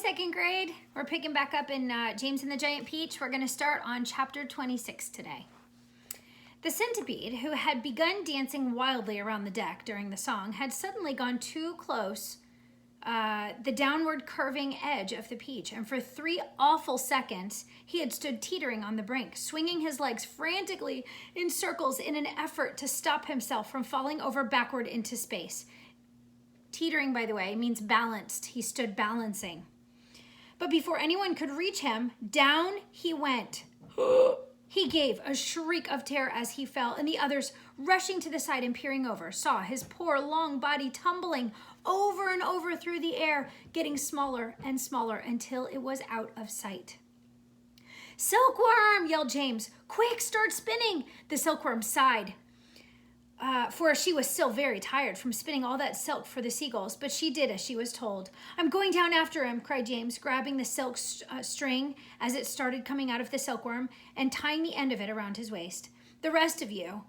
second grade. We're picking back up in James and the Giant Peach. We're going to start on chapter 26 today. The centipede, who had begun dancing wildly around the deck during the song, had suddenly gone too close the downward curving edge of the peach, and for 3 awful seconds he had stood teetering on the brink, swinging his legs frantically in circles in an effort to stop himself from falling over backward into space. Teetering, by the way, means balanced. He stood balancing. But before anyone could reach him, down he went. He gave a shriek of terror as he fell, and the others, rushing to the side and peering over, saw his poor long body tumbling over and over through the air, getting smaller and smaller until it was out of sight. "Silkworm!" yelled James. "Quick, start spinning!" The silkworm sighed, for she was still very tired from spinning all that silk for the seagulls, but she did as she was told. "I'm going down after him," cried James, grabbing the silk string as it started coming out of the silkworm and tying the end of it around his waist. "The rest of you,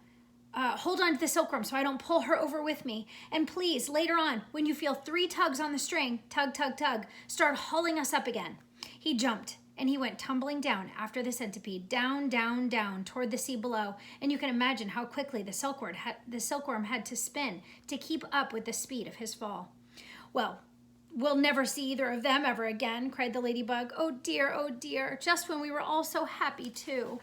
hold on to the silkworm so I don't pull her over with me. And please, later on, when you feel 3 tugs on the string, tug, tug, tug, start hauling us up again." He jumped, and he went tumbling down after the centipede, down, down, down toward the sea below, and you can imagine how quickly the silkworm had to spin to keep up with the speed of his fall. "Well, we'll never see either of them ever again," cried the ladybug. Oh dear, just when we were all so happy too."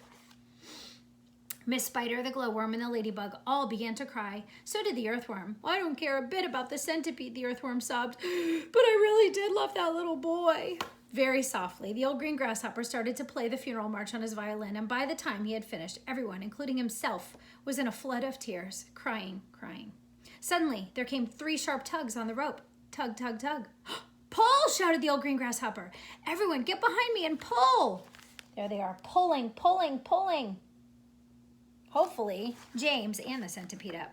Miss Spider, the glowworm, and the ladybug all began to cry. So did the earthworm. "I don't care a bit about the centipede," the earthworm sobbed, "but I really did love that little boy." Very softly, the old green grasshopper started to play the funeral march on his violin, and by the time he had finished, everyone, including himself, was in a flood of tears, crying. Suddenly, there came 3 sharp tugs on the rope. Tug, tug, tug. "Pull!" shouted the old green grasshopper. "Everyone, get behind me and pull!" There they are, pulling. Hopefully, James and the centipede up.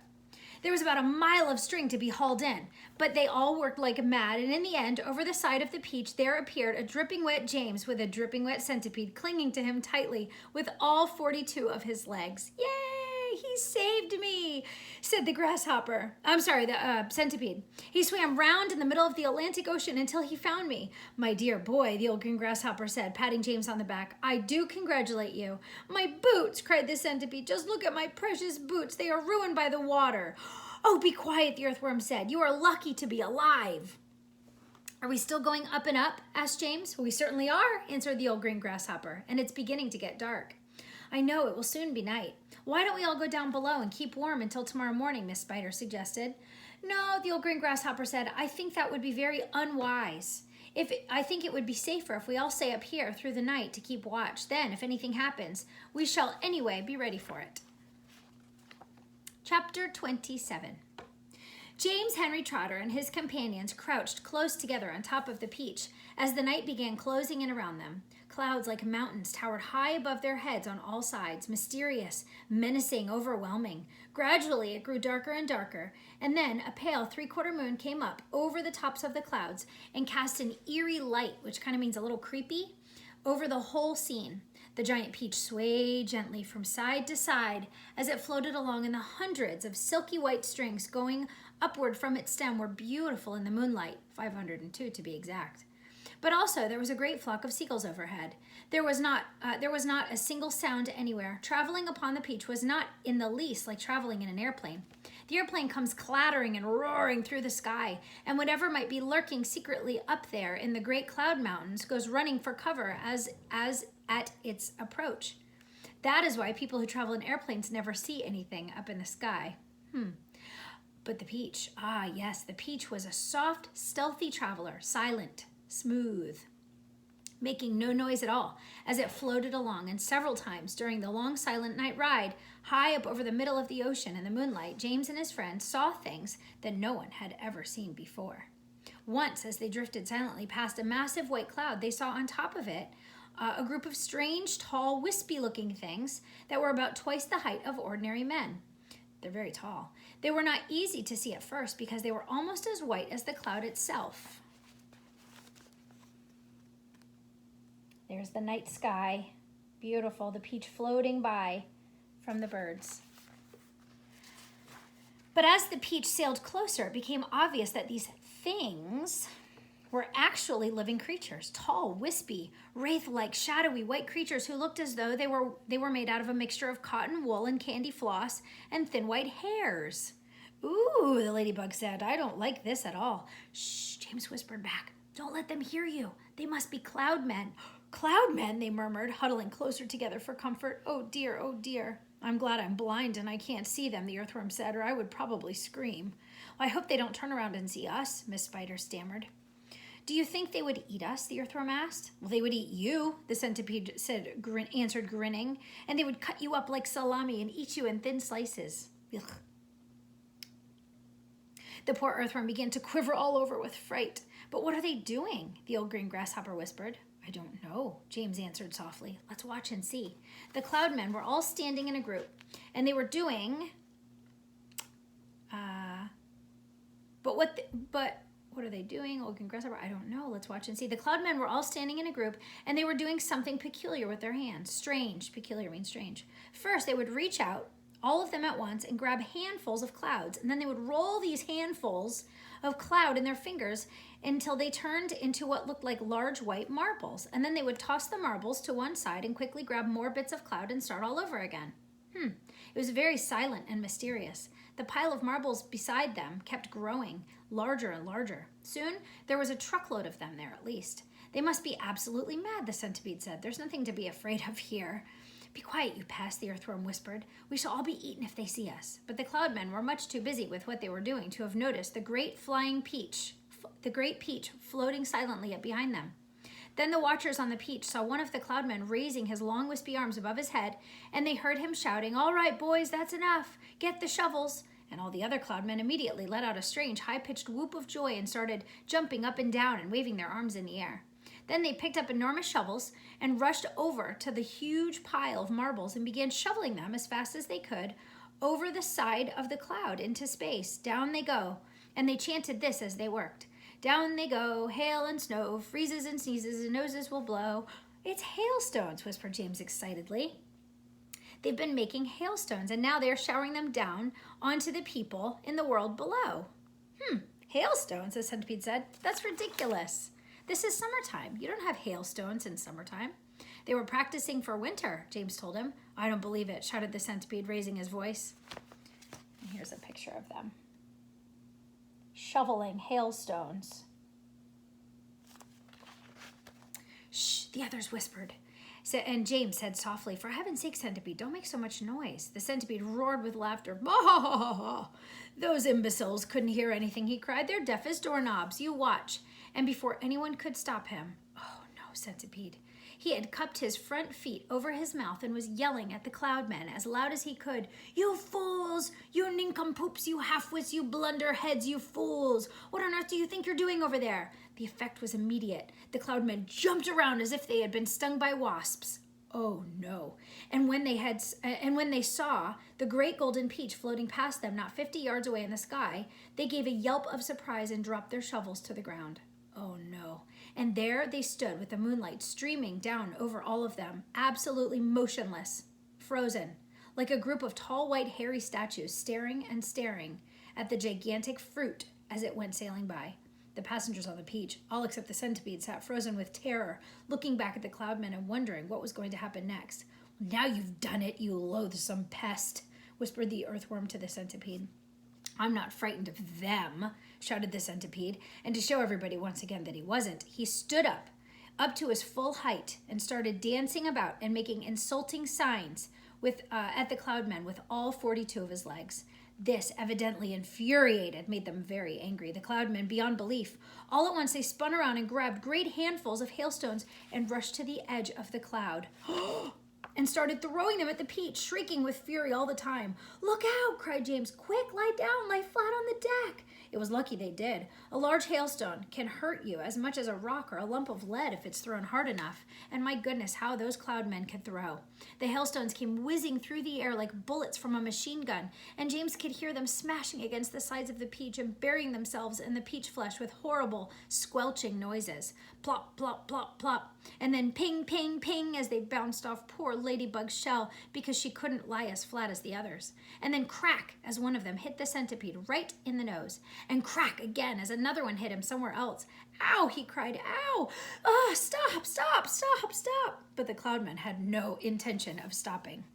There was about a mile of string to be hauled in, but they all worked like mad, and in the end, over the side of the peach, there appeared a dripping wet James with a dripping wet centipede clinging to him tightly with all 42 of his legs. "Yay! He saved me," said the centipede. "He swam round in the middle of the Atlantic Ocean until he found me." "My dear boy," the old green grasshopper said, patting James on the back, "I do congratulate you." "My boots!" cried the centipede. "Just look at my precious boots. They are ruined by the water." "Oh, be quiet," the earthworm said. "You are lucky to be alive." "Are we still going up and up?" asked James. "We certainly are," answered the old green grasshopper, "and it's beginning to get dark." "I know, it will soon be night. Why don't we all go down below and keep warm until tomorrow morning?" Miss Spider suggested. "No," the old green grasshopper said. "I think that would be very unwise. I think it would be safer if we all stay up here through the night to keep watch. Then, if anything happens, we shall anyway be ready for it." Chapter 27. James Henry Trotter and his companions crouched close together on top of the peach as the night began closing in around them. Clouds like mountains towered high above their heads on all sides, mysterious, menacing, overwhelming. Gradually it grew darker and darker, and then a pale 3/4 moon came up over the tops of the clouds and cast an eerie light, which kind of means a little creepy, over the whole scene. The giant peach swayed gently from side to side as it floated along, and the hundreds of silky white strings going upward from its stem were beautiful in the moonlight, 502 to be exact. But also there was a great flock of seagulls overhead. There was not a single sound anywhere. Traveling upon the peach was not in the least like traveling in an airplane. The airplane comes clattering and roaring through the sky, and whatever might be lurking secretly up there in the great cloud mountains goes running for cover as at its approach. That is why people who travel in airplanes never see anything up in the sky. But the peach, yes, the peach was a soft, stealthy traveler, silent, smooth, making no noise at all as it floated along, and several times during the long silent night ride, high up over the middle of the ocean in the moonlight, James and his friends saw things that no one had ever seen before. Once, as they drifted silently past a massive white cloud, they saw on top of it a group of strange, tall, wispy-looking things that were about twice the height of ordinary men. They're very tall. They were not easy to see at first because they were almost as white as the cloud itself. There's the night sky. Beautiful, the peach floating by from the birds. But as the peach sailed closer, it became obvious that these things were actually living creatures, tall, wispy, wraith-like, shadowy white creatures who looked as though they were made out of a mixture of cotton wool and candy floss and thin white hairs. Ooh, the ladybug said, I don't like this at all. Shh, James whispered back. Don't let them hear you. They must be cloud men. Cloud men, they murmured, huddling closer together for comfort. Oh dear, oh dear. I'm glad I'm blind and I can't see them, the earthworm said, or I would probably scream. Well, I hope they don't turn around and see us, Miss Spider stammered. Do you think they would eat us? The earthworm asked. Well, they would eat you, the centipede answered, grinning, and they would cut you up like salami and eat you in thin slices. Ugh. The poor earthworm began to quiver all over with fright. But what are they doing? The old green grasshopper whispered. I don't know, James answered softly. Let's watch and see. The cloud men were all standing in a group, and they were doing... What are they doing? Old green grasshopper, I don't know. Let's watch and see. The cloud men were all standing in a group, and they were doing something peculiar with their hands. Strange. Peculiar means strange. First, they would reach out, all of them at once, and grab handfuls of clouds, and then they would roll these handfuls of cloud in their fingers until they turned into what looked like large white marbles. And then they would toss the marbles to one side and quickly grab more bits of cloud and start all over again. It was very silent and mysterious. The pile of marbles beside them kept growing, larger and larger. Soon, there was a truckload of them there at least. They must be absolutely mad, the centipede said. There's nothing to be afraid of here. Be quiet, you pest, the earthworm whispered. We shall all be eaten if they see us. But the cloud men were much too busy with what they were doing to have noticed the great peach floating silently up behind them. Then the watchers on the peach saw one of the cloud men raising his long wispy arms above his head, and they heard him shouting, All right, boys, that's enough. Get the shovels. And all the other cloud men immediately let out a strange, high-pitched whoop of joy and started jumping up and down and waving their arms in the air. Then they picked up enormous shovels and rushed over to the huge pile of marbles and began shoveling them as fast as they could over the side of the cloud into space. Down they go. And they chanted this as they worked. Down they go, hail and snow, freezes and sneezes, and noses will blow. It's hailstones, whispered James excitedly. They've been making hailstones, and now they're showering them down onto the people in the world below. Hailstones, the centipede said. That's ridiculous. This is summertime. You don't have hailstones in summertime. They were practicing for winter, James told him. I don't believe it, shouted the centipede, raising his voice. And here's a picture of them. Shoveling hailstones. Shh, the others whispered. And James said softly, For heaven's sake, centipede, don't make so much noise. The centipede roared with laughter. Those imbeciles couldn't hear anything, he cried. They're deaf as doorknobs. You watch. And before anyone could stop him, oh no, centipede, he had cupped his front feet over his mouth and was yelling at the cloud men as loud as he could. You fools! You nincompoops! You half-wits! You blunderheads! You fools! What on earth do you think you're doing over there? The effect was immediate. The cloud men jumped around as if they had been stung by wasps. Oh no. And when they saw the great golden peach floating past them not 50 yards away in the sky, they gave a yelp of surprise and dropped their shovels to the ground. Oh no. And there they stood with the moonlight streaming down over all of them, absolutely motionless, frozen, like a group of tall white hairy statues staring and staring at the gigantic fruit as it went sailing by. The passengers on the peach, all except the centipede, sat frozen with terror, looking back at the cloudmen and wondering what was going to happen next. Now you've done it, you loathsome pest, whispered the earthworm to the centipede. I'm not frightened of them, shouted the centipede, and to show everybody once again that he wasn't, he stood up to his full height, and started dancing about and making insulting signs at the cloudmen with all 42 of his legs. This, evidently made them very angry. The cloudmen, beyond belief, all at once they spun around and grabbed great handfuls of hailstones and rushed to the edge of the cloud. And started throwing them at the peach, shrieking with fury all the time. Look out, cried James. Quick, lie down, lie flat on the deck. It was lucky they did. A large hailstone can hurt you as much as a rock or a lump of lead if it's thrown hard enough. And my goodness, how those cloudmen could throw. The hailstones came whizzing through the air like bullets from a machine gun, and James could hear them smashing against the sides of the peach and burying themselves in the peach flesh with horrible, squelching noises. Plop, plop, plop, plop. And then ping, ping, ping as they bounced off poor ladybug's shell because she couldn't lie as flat as the others. And then crack as one of them hit the centipede right in the nose. And crack again as another one hit him somewhere else. Ow, he cried, ow! Oh, stop, stop, stop, stop! But the Cloudmen had no intention of stopping.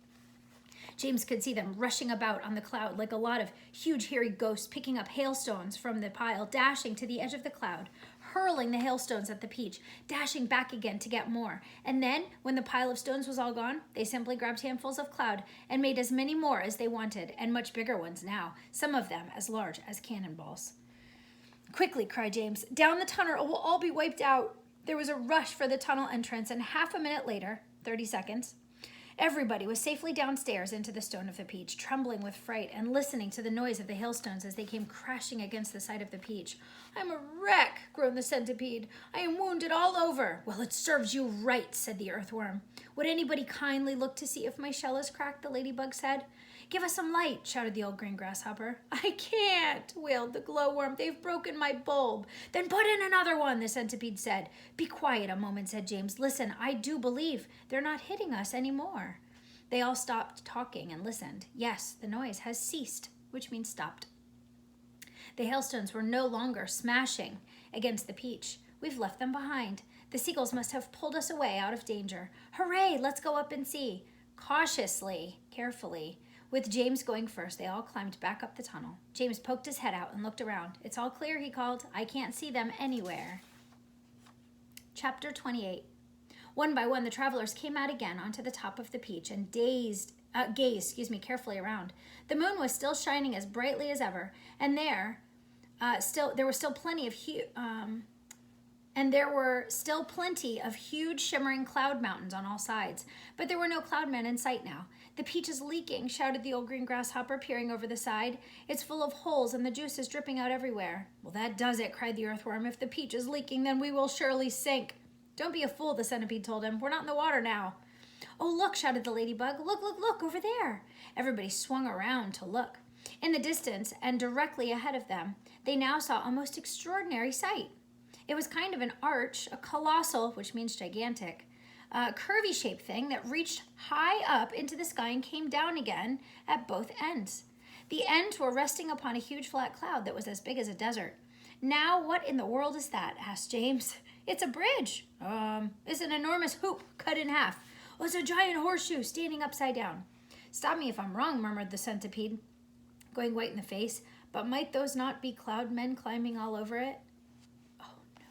James could see them rushing about on the cloud like a lot of huge hairy ghosts picking up hailstones from the pile, dashing to the edge of the cloud, hurling the hailstones at the peach, dashing back again to get more. And then, when the pile of stones was all gone, they simply grabbed handfuls of cloud and made as many more as they wanted, and much bigger ones now, some of them as large as cannonballs. Quickly, cried James, down the tunnel or we'll all be wiped out. There was a rush for the tunnel entrance, and half a minute later, 30 seconds, everybody was safely downstairs into the Stone of the Peach, trembling with fright and listening to the noise of the hailstones as they came crashing against the side of the peach. I'm a wreck, groaned the centipede. I am wounded all over. Well, it serves you right, said the earthworm. Would anybody kindly look to see if my shell is cracked, the ladybug said. Give us some light, shouted the old green grasshopper. I can't, wailed the glowworm. They've broken my bulb. Then put in another one, the centipede said. Be quiet a moment, said James. Listen, I do believe they're not hitting us anymore. They all stopped talking and listened. Yes, the noise has ceased, which means stopped. The hailstones were no longer smashing against the peach. We've left them behind. The seagulls must have pulled us away out of danger. Hooray, let's go up and see. Cautiously, carefully, with James going first, they all climbed back up the tunnel. James poked his head out and looked around. It's all clear, he called. I can't see them anywhere. Chapter 28. One by one, the travelers came out again onto the top of the peach and gazed carefully around. The moon was still shining as brightly as ever, and there were still plenty of huge shimmering cloud mountains on all sides. But there were no cloudmen in sight now. The peach is leaking, shouted the old green grasshopper, peering over the side. It's full of holes and the juice is dripping out everywhere. Well, that does it, cried the earthworm. If the peach is leaking, then we will surely sink. Don't be a fool, the centipede told him. We're not in the water now. Oh, look, shouted the ladybug. Look, look, look, over there. Everybody swung around to look. In the distance and directly ahead of them, they now saw a most extraordinary sight. It was kind of an arch, a colossal, which means gigantic, curvy-shaped thing that reached high up into the sky and came down again at both ends. The ends were resting upon a huge flat cloud that was as big as a desert. Now, what in the world is that? Asked James. It's a bridge. It's an enormous hoop cut in half. Oh, it's a giant horseshoe standing upside down. Stop me if I'm wrong, murmured the centipede, going white in the face. But might those not be cloud men climbing all over it? Oh, no.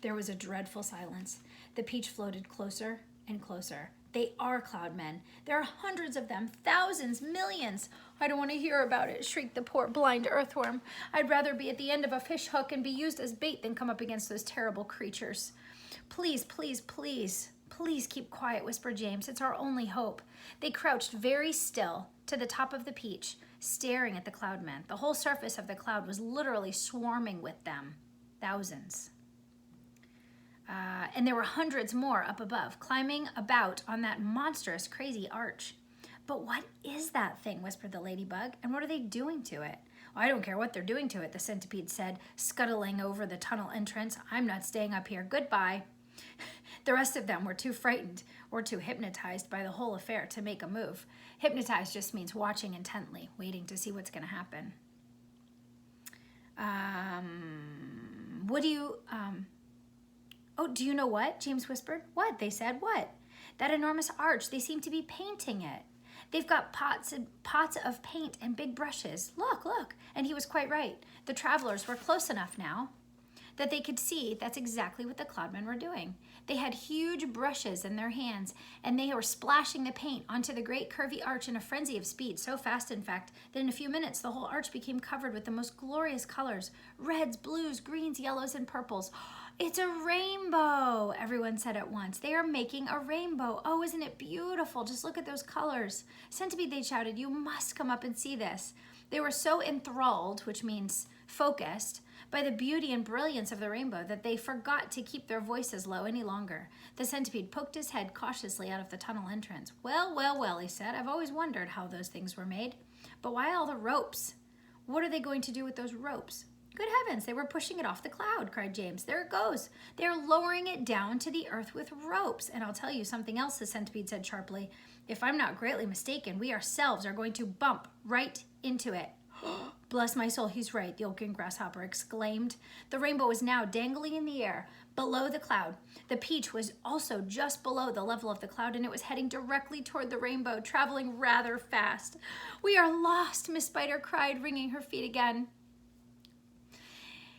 There was a dreadful silence. The peach floated closer and closer. They are cloud men. There are hundreds of them, thousands, millions. I don't want to hear about it, shrieked the poor blind earthworm. I'd rather be at the end of a fish hook and be used as bait than come up against those terrible creatures. Please, please, please, please keep quiet, whispered James. It's our only hope. They crouched very still to the top of the peach, staring at the cloud men. The whole surface of the cloud was literally swarming with them. Thousands. And there were hundreds more up above, climbing about on that monstrous, crazy arch. But what is that thing, whispered the ladybug, and what are they doing to it? I don't care what they're doing to it, the centipede said, scuttling over the tunnel entrance. I'm not staying up here. Goodbye. The rest of them were too frightened or too hypnotized by the whole affair to make a move. Hypnotized just means watching intently, waiting to see what's going to happen. Oh, do you know what? James whispered. What? They said. What? That enormous arch. They seem to be painting it. They've got pots of paint and big brushes. Look, look. And he was quite right. The travelers were close enough now that they could see that's exactly what the cloudmen were doing. They had huge brushes in their hands, and they were splashing the paint onto the great curvy arch in a frenzy of speed, so fast, in fact, that in a few minutes the whole arch became covered with the most glorious colors, reds, blues, greens, yellows, and purples. It's a rainbow, everyone said at once. They are making a rainbow. Oh, isn't it beautiful? Just look at those colors. Centipede, they shouted, you must come up and see this. They were so enthralled, which means focused, by the beauty and brilliance of the rainbow that they forgot to keep their voices low any longer. The centipede poked his head cautiously out of the tunnel entrance. Well, well, well, he said, I've always wondered how those things were made. But why all the ropes? What are they going to do with those ropes? Good heavens, they were pushing it off the cloud, cried James. There it goes. They're lowering it down to the earth with ropes. And I'll tell you something else, the centipede said sharply. If I'm not greatly mistaken, we ourselves are going to bump right into it. Bless my soul, he's right, the old green grasshopper exclaimed. The rainbow was now dangling in the air below the cloud. The peach was also just below the level of the cloud, and it was heading directly toward the rainbow, traveling rather fast. We are lost, Miss Spider cried, wringing her feet again.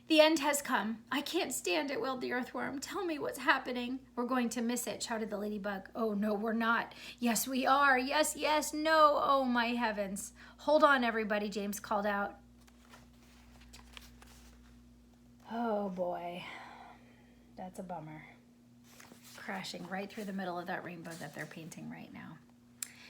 The end has come. I can't stand it, wailed the earthworm. Tell me what's happening. We're going to miss it, shouted the ladybug. Oh, no, we're not. Yes, we are. Yes, yes, no. Oh, my heavens. Hold on, everybody, James called out. Oh, boy. That's a bummer. Crashing right through the middle of that rainbow that they're painting right now.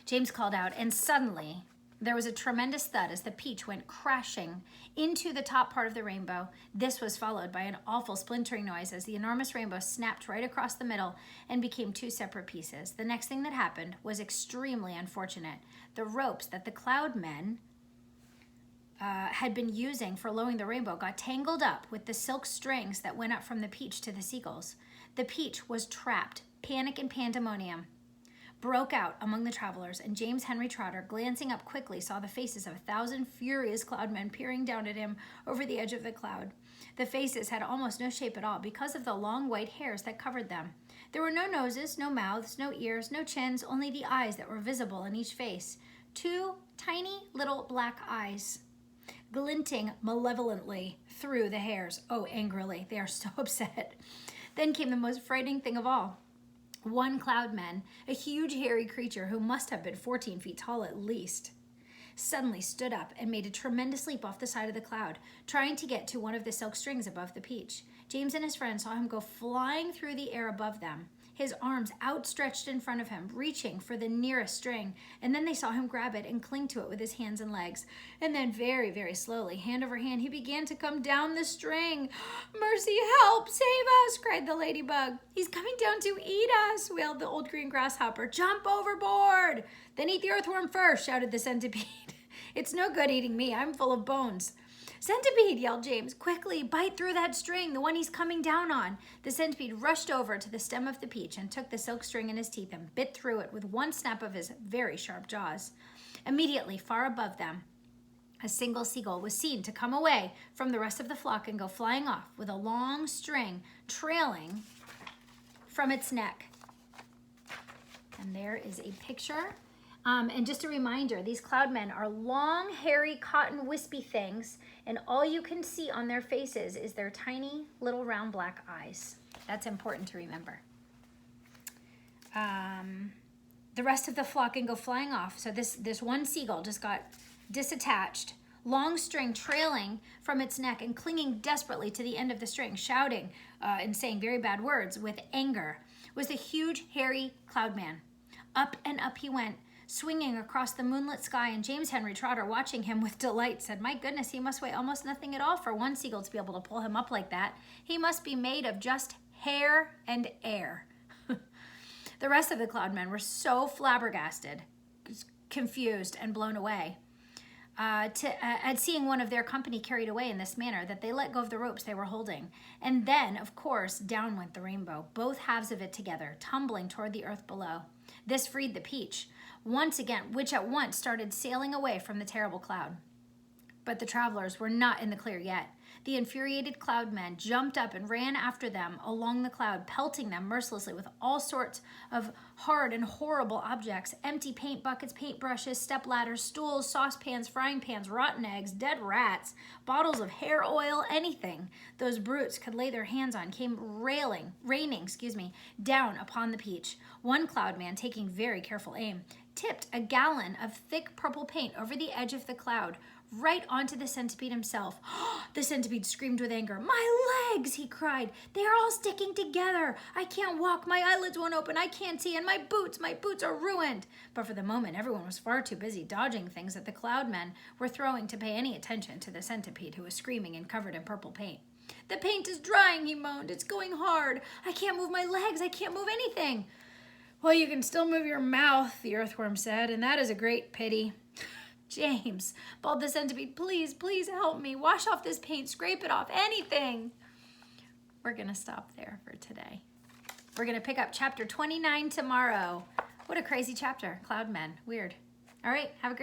James called out, and suddenly there was a tremendous thud as the peach went crashing into the top part of the rainbow. This was followed by an awful splintering noise as the enormous rainbow snapped right across the middle and became two separate pieces. The next thing that happened was extremely unfortunate. The ropes that the cloud men had been using for lowering the rainbow got tangled up with the silk strings that went up from the peach to the seagulls. The peach was trapped. Panic and pandemonium broke out among the travelers, and James Henry Trotter, glancing up quickly, saw the faces of 1,000 furious cloudmen peering down at him over the edge of the cloud. The faces had almost no shape at all because of the long white hairs that covered them. There were no noses, no mouths, no ears, no chins, only the eyes that were visible in each face. Two tiny little black eyes, glinting malevolently through the hairs. Oh, angrily. They are so upset. Then came the most frightening thing of all. One cloudman, a huge hairy creature who must have been 14 feet tall at least, suddenly stood up and made a tremendous leap off the side of the cloud, trying to get to one of the silk strings above the peach. James and his friends saw him go flying through the air above them, his arms outstretched in front of him, reaching for the nearest string, and then they saw him grab it and cling to it with his hands and legs. And then very, very slowly, hand over hand, he began to come down the string. Mercy, help, save us, cried the ladybug. He's coming down to eat us, wailed the old green grasshopper. Jump overboard. Then eat the earthworm first, shouted the centipede. It's no good eating me, I'm full of bones. Centipede, yelled James. Quickly, bite through that string, the one he's coming down on. The centipede rushed over to the stem of the peach and took the silk string in his teeth and bit through it with one snap of his very sharp jaws. Immediately, far above them, a single seagull was seen to come away from the rest of the flock and go flying off with a long string trailing from its neck. And there is a picture. And just a reminder, these cloudmen are long, hairy, cotton, wispy things, and all you can see on their faces is their tiny, little, round, black eyes. That's important to remember. The rest of the flock can go flying off. So this one seagull just got disattached, long string trailing from its neck and clinging desperately to the end of the string, shouting and saying very bad words with anger, was the huge, hairy cloudman. Up and up he went, swinging across the moonlit sky, and James Henry Trotter, watching him with delight, said, my goodness, he must weigh almost nothing at all for one seagull to be able to pull him up like that. He must be made of just hair and air. The rest of the cloudmen were so flabbergasted, confused, and blown away at seeing one of their company carried away in this manner that they let go of the ropes they were holding. And then, of course, down went the rainbow, both halves of it together, tumbling toward the earth below. This freed the peach, once again, which at once started sailing away from the terrible cloud. But the travelers were not in the clear yet. The infuriated cloudmen jumped up and ran after them along the cloud, pelting them mercilessly with all sorts of hard and horrible objects: empty paint buckets, paintbrushes, step ladders, stools, saucepans, frying pans, rotten eggs, dead rats, bottles of hair oil, anything those brutes could lay their hands on came raining, down upon the peach. One cloudman, taking very careful aim, tipped a gallon of thick purple paint over the edge of the cloud, right onto the centipede himself. The centipede screamed with anger. My legs, he cried. They are all sticking together. I can't walk. My eyelids won't open. I can't see. And my boots are ruined. But for the moment, everyone was far too busy dodging things that the cloudmen were throwing to pay any attention to the centipede, who was screaming and covered in purple paint. The paint is drying, he moaned. It's going hard. I can't move my legs. I can't move anything. Well, you can still move your mouth, the earthworm said, and that is a great pity. James, bawled the centipede, please, please help me. Wash off this paint, scrape it off, anything. We're gonna stop there for today. We're gonna pick up chapter 29 tomorrow. What a crazy chapter, Cloud Men, weird. All right, have a great